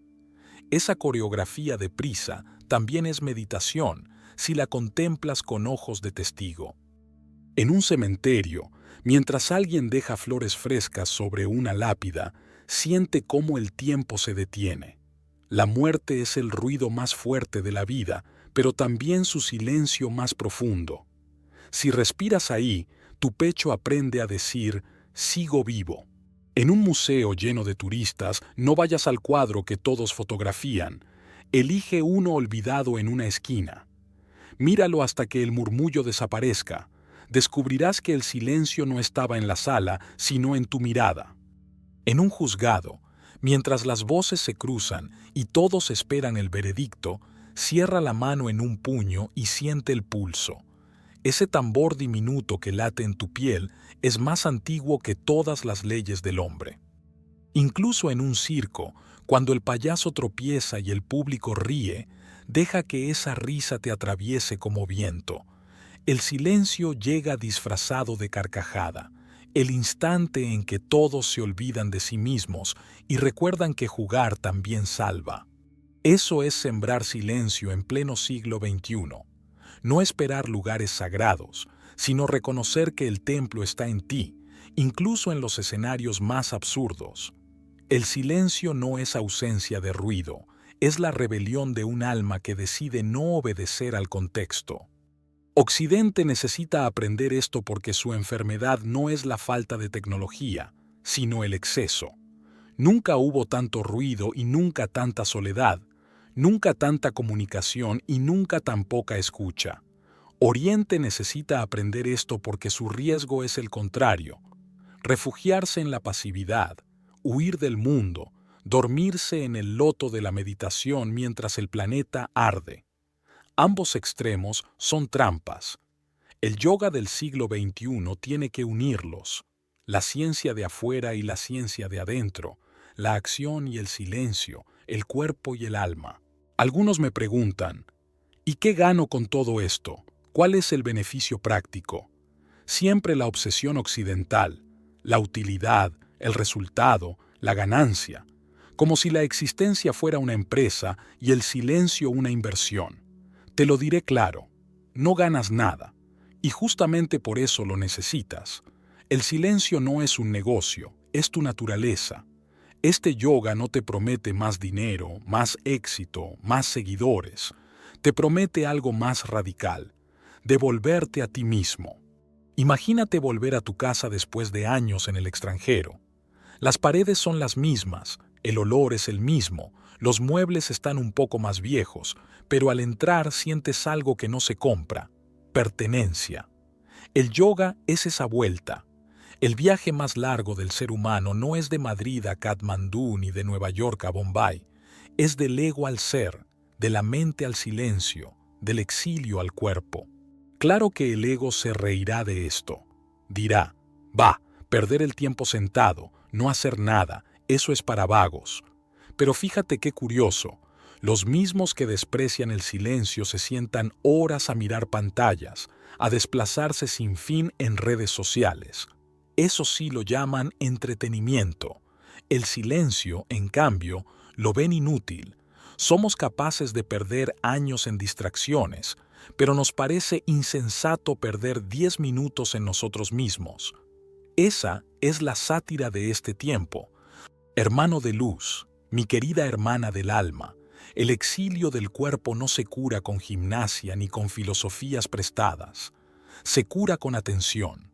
Esa coreografía de prisa también es meditación si la contemplas con ojos de testigo. En un cementerio, mientras alguien deja flores frescas sobre una lápida, siente cómo el tiempo se detiene. La muerte es el ruido más fuerte de la vida, pero también su silencio más profundo. Si respiras ahí, tu pecho aprende a decir, sigo vivo. En un museo lleno de turistas, no vayas al cuadro que todos fotografían. Elige uno olvidado en una esquina. Míralo hasta que el murmullo desaparezca. Descubrirás que el silencio no estaba en la sala, sino en tu mirada. En un juzgado, mientras las voces se cruzan y todos esperan el veredicto, cierra la mano en un puño y siente el pulso. Ese tambor diminuto que late en tu piel es más antiguo que todas las leyes del hombre. Incluso en un circo, cuando el payaso tropieza y el público ríe, deja que esa risa te atraviese como viento. El silencio llega disfrazado de carcajada, el instante en que todos se olvidan de sí mismos y recuerdan que jugar también salva. Eso es sembrar silencio en pleno siglo XXI. No esperar lugares sagrados, sino reconocer que el templo está en ti, incluso en los escenarios más absurdos. El silencio no es ausencia de ruido, es la rebelión de un alma que decide no obedecer al contexto. Occidente necesita aprender esto porque su enfermedad no es la falta de tecnología, sino el exceso. Nunca hubo tanto ruido y nunca tanta soledad, nunca tanta comunicación y nunca tan poca escucha. Oriente necesita aprender esto porque su riesgo es el contrario: refugiarse en la pasividad, huir del mundo, dormirse en el loto de la meditación mientras el planeta arde. Ambos extremos son trampas. El yoga del siglo XXI tiene que unirlos: la ciencia de afuera y la ciencia de adentro, la acción y el silencio, el cuerpo y el alma. Algunos me preguntan, ¿y qué gano con todo esto? ¿Cuál es el beneficio práctico? Siempre la obsesión occidental, la utilidad, el resultado, la ganancia, como si la existencia fuera una empresa y el silencio una inversión. Te lo diré claro, no ganas nada, y justamente por eso lo necesitas. El silencio no es un negocio, es tu naturaleza. Este yoga no te promete más dinero, más éxito, más seguidores. Te promete algo más radical: devolverte a ti mismo. Imagínate volver a tu casa después de años en el extranjero. Las paredes son las mismas, el olor es el mismo, los muebles están un poco más viejos, pero al entrar sientes algo que no se compra: pertenencia. El yoga es esa vuelta. El viaje más largo del ser humano no es de Madrid a Katmandú ni de Nueva York a Bombay. Es del ego al ser, de la mente al silencio, del exilio al cuerpo. Claro que el ego se reirá de esto. Dirá: va, perder el tiempo sentado, no hacer nada, eso es para vagos. Pero fíjate qué curioso, los mismos que desprecian el silencio se sientan horas a mirar pantallas, a desplazarse sin fin en redes sociales. Eso sí lo llaman entretenimiento. El silencio, en cambio, lo ven inútil. Somos capaces de perder años en distracciones, pero nos parece insensato perder 10 minutos en nosotros mismos. Esa es la sátira de este tiempo. Hermano de luz, mi querida hermana del alma, el exilio del cuerpo no se cura con gimnasia ni con filosofías prestadas. Se cura con atención.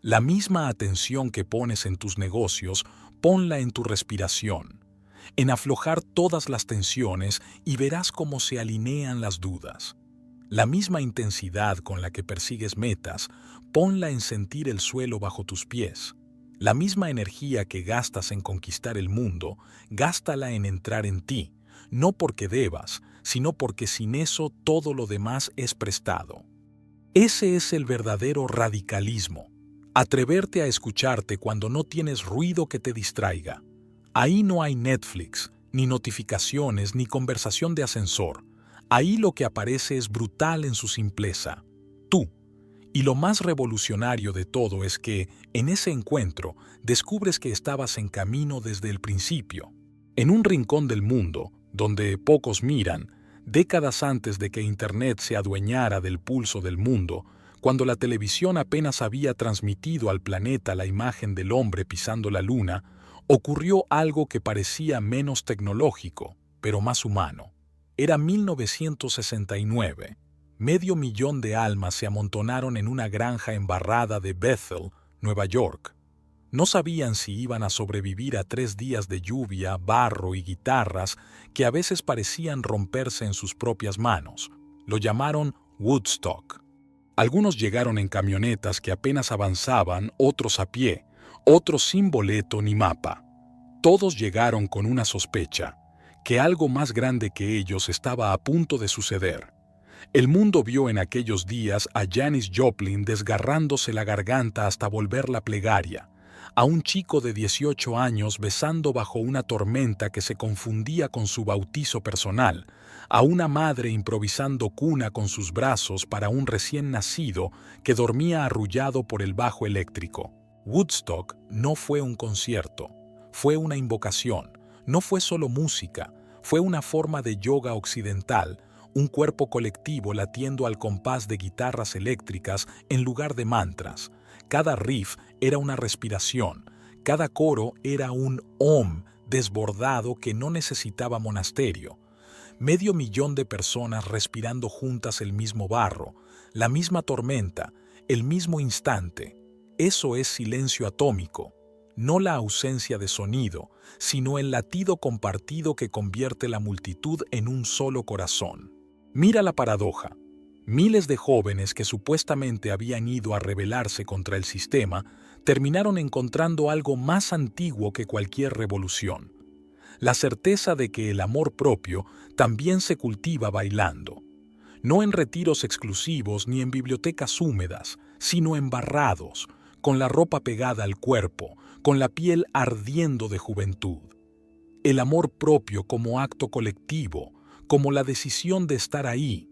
La misma atención que pones en tus negocios, ponla en tu respiración, en aflojar todas las tensiones, y verás cómo se alinean las dudas. La misma intensidad con la que persigues metas, ponla en sentir el suelo bajo tus pies. La misma energía que gastas en conquistar el mundo, gástala en entrar en ti, no porque debas, sino porque sin eso todo lo demás es prestado. Ese es el verdadero radicalismo. Atreverte a escucharte cuando no tienes ruido que te distraiga. Ahí no hay Netflix, ni notificaciones, ni conversación de ascensor. Ahí lo que aparece es brutal en su simpleza: tú. Y lo más revolucionario de todo es que, en ese encuentro, descubres que estabas en camino desde el principio. En un rincón del mundo, donde pocos miran, décadas antes de que Internet se adueñara del pulso del mundo, cuando la televisión apenas había transmitido al planeta la imagen del hombre pisando la luna, ocurrió algo que parecía menos tecnológico, pero más humano. Era 1969. 500,000 de almas se amontonaron en una granja embarrada de Bethel, Nueva York. No sabían si iban a sobrevivir a 3 días de lluvia, barro y guitarras que a veces parecían romperse en sus propias manos. Lo llamaron Woodstock. Algunos llegaron en camionetas que apenas avanzaban, otros a pie, otros sin boleto ni mapa. Todos llegaron con una sospecha: que algo más grande que ellos estaba a punto de suceder. El mundo vio en aquellos días a Janis Joplin desgarrándose la garganta hasta volverla plegaria, a un chico de 18 años besando bajo una tormenta que se confundía con su bautizo personal, a una madre improvisando cuna con sus brazos para un recién nacido que dormía arrullado por el bajo eléctrico. Woodstock no fue un concierto, fue una invocación, no fue solo música, fue una forma de yoga occidental, un cuerpo colectivo latiendo al compás de guitarras eléctricas en lugar de mantras. Cada riff era una respiración, cada coro era un om desbordado que no necesitaba monasterio. 500,000 de personas respirando juntas el mismo barro, la misma tormenta, el mismo instante. Eso es silencio atómico, no la ausencia de sonido, sino el latido compartido que convierte la multitud en un solo corazón. Mira la paradoja. Miles de jóvenes que supuestamente habían ido a rebelarse contra el sistema terminaron encontrando algo más antiguo que cualquier revolución: la certeza de que el amor propio también se cultiva bailando. No en retiros exclusivos ni en bibliotecas húmedas, sino embarrados, con la ropa pegada al cuerpo, con la piel ardiendo de juventud. El amor propio como acto colectivo, como la decisión de estar ahí,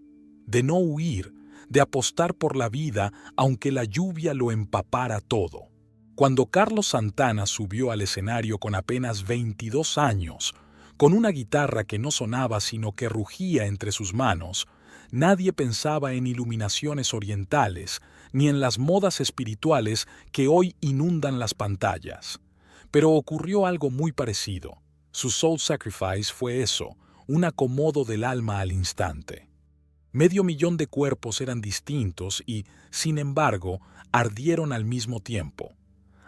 de no huir, de apostar por la vida aunque la lluvia lo empapara todo. Cuando Carlos Santana subió al escenario con apenas 22 años, con una guitarra que no sonaba sino que rugía entre sus manos, nadie pensaba en iluminaciones orientales, ni en las modas espirituales que hoy inundan las pantallas. Pero ocurrió algo muy parecido. Su soul sacrifice fue eso, un acomodo del alma al instante. Medio millón de cuerpos eran distintos y, sin embargo, ardieron al mismo tiempo.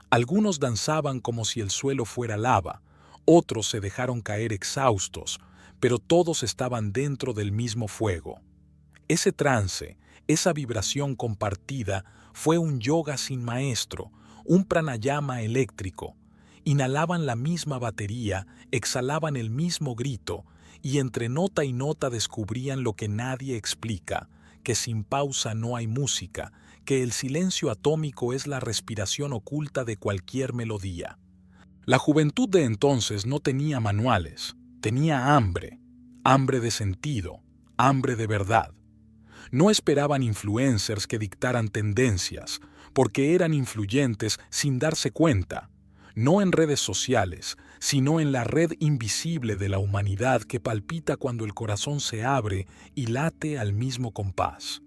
Algunos danzaban como si el suelo fuera lava, otros se dejaron caer exhaustos, pero todos estaban dentro del mismo fuego. Ese trance, esa vibración compartida, fue un yoga sin maestro, un pranayama eléctrico. Inhalaban la misma batería, exhalaban el mismo grito, y entre nota y nota descubrían lo que nadie explica, que sin pausa no hay música, que el silencio atómico es la respiración oculta de cualquier melodía. La juventud de entonces no tenía manuales, tenía hambre, hambre de sentido, hambre de verdad. No esperaban influencers que dictaran tendencias, porque eran influyentes sin darse cuenta, no en redes sociales, sino en la red invisible de la humanidad que palpita cuando el corazón se abre y late al mismo compás.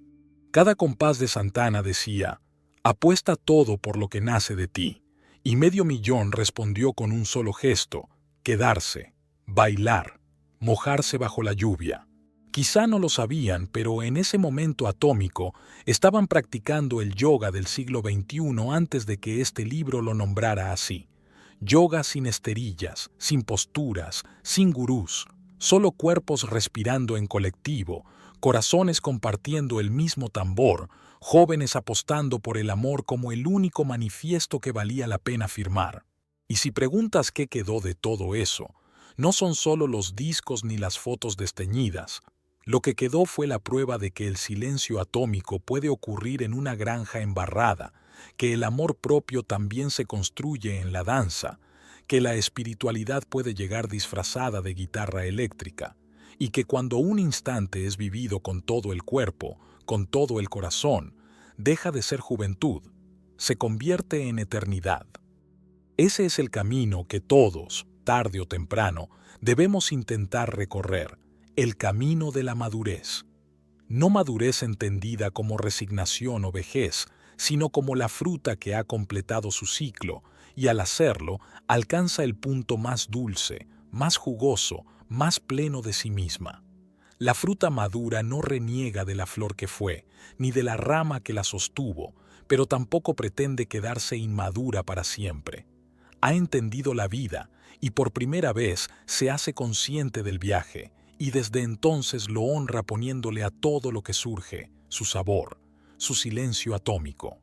Cada compás de Santana decía, apuesta todo por lo que nace de ti, y medio millón respondió con un solo gesto, quedarse, bailar, mojarse bajo la lluvia. Quizá no lo sabían, pero en ese momento atómico estaban practicando el yoga del siglo XXI antes de que este libro lo nombrara así. Yoga sin esterillas, sin posturas, sin gurús, solo cuerpos respirando en colectivo, corazones compartiendo el mismo tambor, jóvenes apostando por el amor como el único manifiesto que valía la pena firmar. Y si preguntas qué quedó de todo eso, no son solo los discos ni las fotos desteñidas. Lo que quedó fue la prueba de que el silencio atómico puede ocurrir en una granja embarrada, que el amor propio también se construye en la danza, que la espiritualidad puede llegar disfrazada de guitarra eléctrica, y que cuando un instante es vivido con todo el cuerpo, con todo el corazón, deja de ser juventud, se convierte en eternidad. Ese es el camino que todos, tarde o temprano, debemos intentar recorrer, el camino de la madurez. No madurez entendida como resignación o vejez, sino como la fruta que ha completado su ciclo y al hacerlo alcanza el punto más dulce, más jugoso, más pleno de sí misma. La fruta madura no reniega de la flor que fue, ni de la rama que la sostuvo, pero tampoco pretende quedarse inmadura para siempre. Ha entendido la vida y por primera vez se hace consciente del viaje, y desde entonces lo honra poniéndole a todo lo que surge, su sabor, su silencio atómico.